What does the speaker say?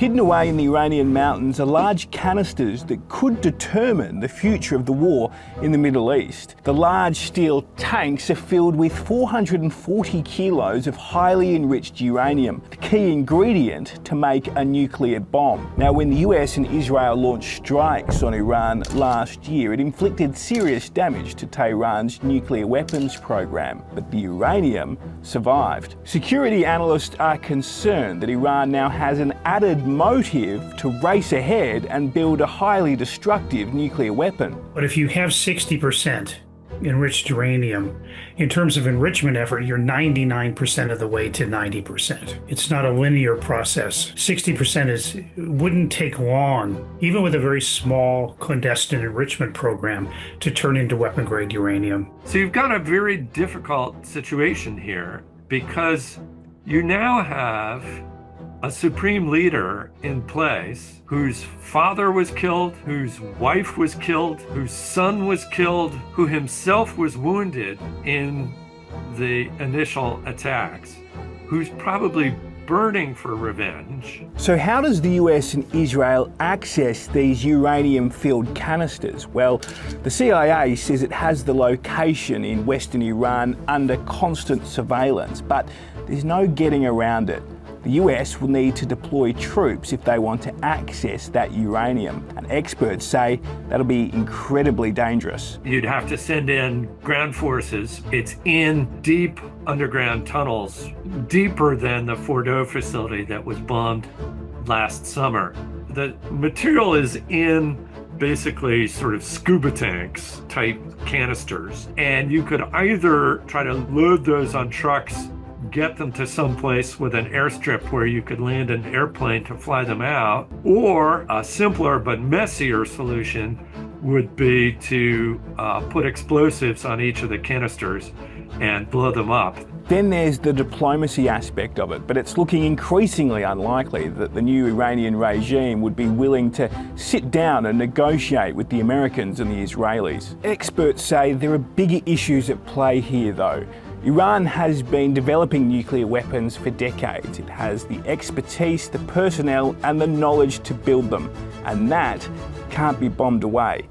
Hidden away in the Iranian mountains are large canisters that could determine the future of the war in the Middle East. The large steel tanks are filled with 440 kilos of highly enriched uranium, the key ingredient to make a nuclear bomb. Now, when the US and Israel launched strikes on Iran last year, it inflicted serious damage to Tehran's nuclear weapons program, but the uranium survived. Security analysts are concerned that Iran now has an added motive to race ahead and build a highly destructive nuclear weapon. But if you have 60% enriched uranium, in terms of enrichment effort, you're 99% of the way to 90%. It's not a linear process. 60% wouldn't take long, even with a very small clandestine enrichment program, to turn into weapon-grade uranium. So you've got a very difficult situation here because you now have a supreme leader in place whose father was killed, whose wife was killed, whose son was killed, who himself was wounded in the initial attacks, who's probably burning for revenge. So how does the US and Israel access these uranium-filled canisters? Well, the CIA says it has the location in western Iran under constant surveillance, but there's no getting around it. The US will need to deploy troops if they want to access that uranium, and experts say that'll be incredibly dangerous. You'd have to send in ground forces. It's in deep underground tunnels, deeper than the Fordo facility that was bombed last summer. The material is in basically sort of scuba tanks type canisters, and you could either try to load those on trucks, get them to someplace with an airstrip where you could land an airplane to fly them out, or a simpler but messier solution would be to put explosives on each of the canisters and blow them up. Then there's the diplomacy aspect of it, but it's looking increasingly unlikely that the new Iranian regime would be willing to sit down and negotiate with the Americans and the Israelis. Experts say there are bigger issues at play here though. Iran has been developing nuclear weapons for decades. It has the expertise, the personnel, and the knowledge to build them, and that can't be bombed away.